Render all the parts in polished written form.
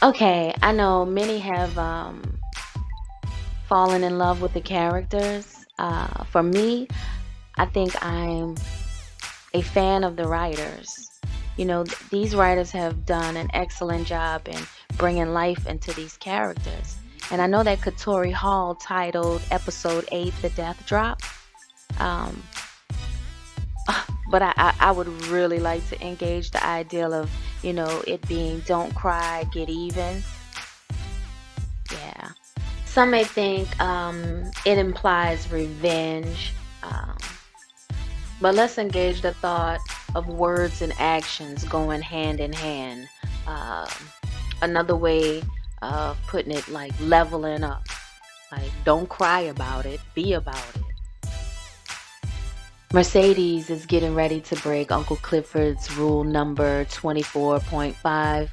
Okay, I know many have fallen in love with the characters. For me, I think I'm a fan of the writers. These writers have done an excellent job in bringing life into these characters. And I know that Katori Hall titled episode 8 The Death Drop. Um, but I would really like to engage the ideal of, it being don't cry, get even. Yeah. Some may think it implies revenge. But let's engage the thought of words and actions going hand in hand. Um, Another way of putting it, like leveling up. Like, don't cry about it, be about it. Mercedes is getting ready to break Uncle Clifford's rule number 24.5,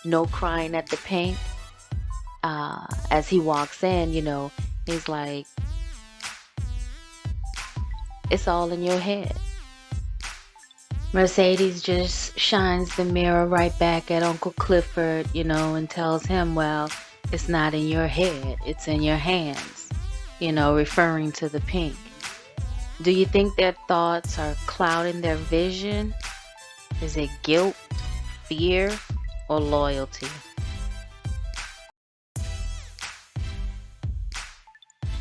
no crying at the pink. As he walks in, he's like, it's all in your head. Mercedes just shines the mirror right back at Uncle Clifford, and tells him, well, it's not in your head, it's in your hands, referring to the pink. Do you think their thoughts are clouding their vision? Is it guilt, fear, or loyalty?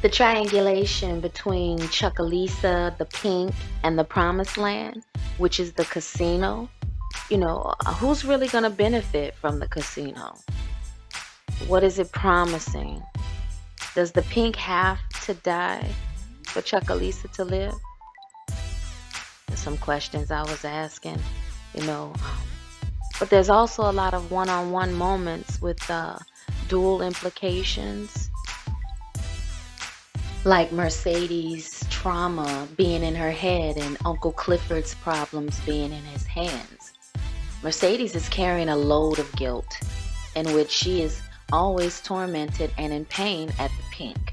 The triangulation between Chuckalissa, the pink, and the promised land, which is the casino, who's really going to benefit from the casino? What is it promising? Does the pink have to die for Chuckalissa to live? There's some questions I was asking, but there's also a lot of one-on-one moments with dual implications, like Mercedes' trauma being in her head and Uncle Clifford's problems being in his hands. Mercedes is carrying a load of guilt in which she is always tormented and in pain at the pink.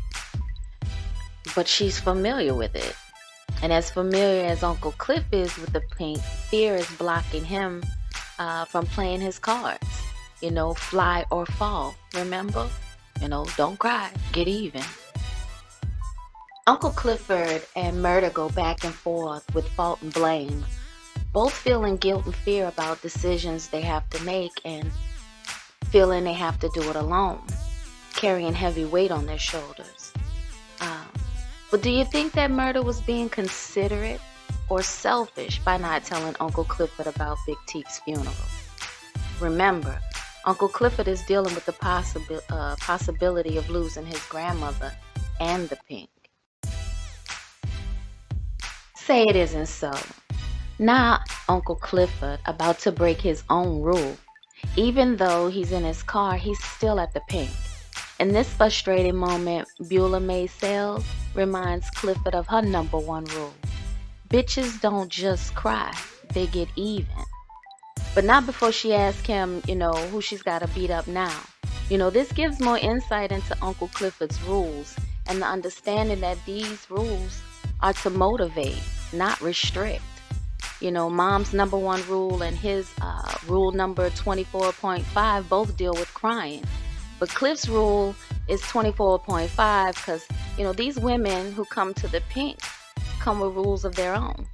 But she's familiar with it. And as familiar as Uncle Cliff is with the pink, fear is blocking him from playing his cards. Fly or fall, remember? Don't cry, get even. Uncle Clifford and Murda go back and forth with fault and blame, both feeling guilt and fear about decisions they have to make and feeling they have to do it alone, carrying heavy weight on their shoulders. But do you think that Murda was being considerate or selfish by not telling Uncle Clifford about Big Teek's funeral? Remember, Uncle Clifford is dealing with the possibility of losing his grandmother and the pink. Say it isn't so. Now Uncle Clifford about to break his own rule. Even though he's in his car, he's still at the pink. In this frustrating moment, Beulah May Sales reminds Clifford of her number one rule. Bitches don't just cry, they get even. But not before she asks him, who she's got to beat up now. This gives more insight into Uncle Clifford's rules and the understanding that these rules are to motivate, not restrict. Mom's number one rule and his rule number 24.5 both deal with crying. But Cliff's rule is 24.5 because, these women who come to the pink come with rules of their own.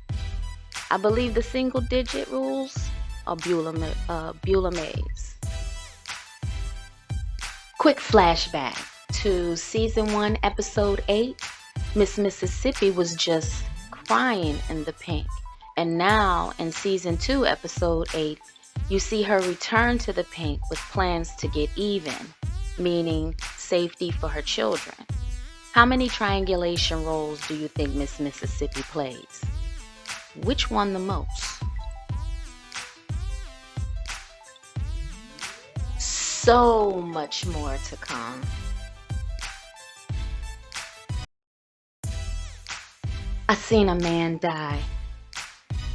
I believe the single digit rules are Beulah May's. Quick flashback to season 1, episode 8. Miss Mississippi was just crying in the pink. And now in season 2, episode 8, you see her return to the pink with plans to get even, meaning safety for her children. How many triangulation roles do you think Miss Mississippi plays? Which one the most? So much more to come. I seen a man die.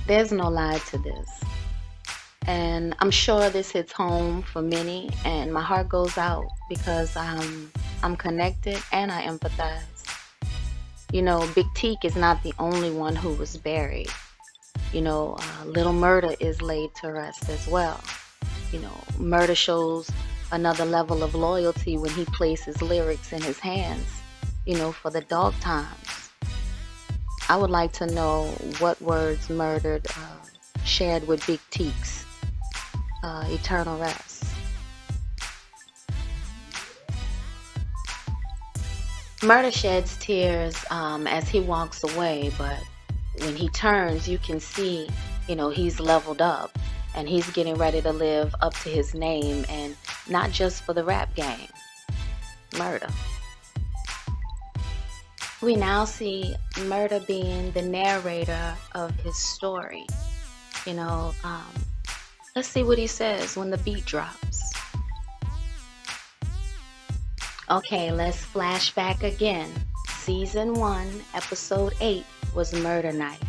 There's no lie to this. And I'm sure this hits home for many, and my heart goes out because I'm connected and I empathize. Big Teek is not the only one who was buried. Little Murda is laid to rest as well. Murda shows another level of loyalty when he places lyrics in his hands, for the dog times. I would like to know what words Murdered shared with Big Teeks. Eternal rest. Murda sheds tears as he walks away, but when he turns, you can see, he's leveled up and he's getting ready to live up to his name, and not just for the rap game. Murda. We now see Murda being the narrator of his story. Let's see what he says when the beat drops. Okay, let's flash back again. Season 1, Episode 8 was Murder Night.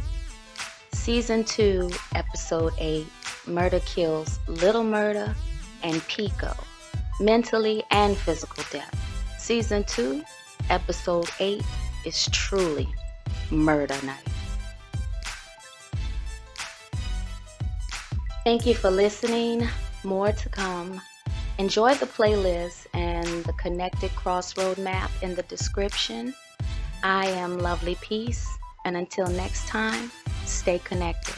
Season 2, Episode 8, Murda kills Little Murda and Pico, mentally and physical death. Season 2, Episode 8 is truly Murder Night. Thank you for listening. More to come. Enjoy the playlist and the connected crossroad map in the description. I am Lovely Peace, and until next time, stay connected.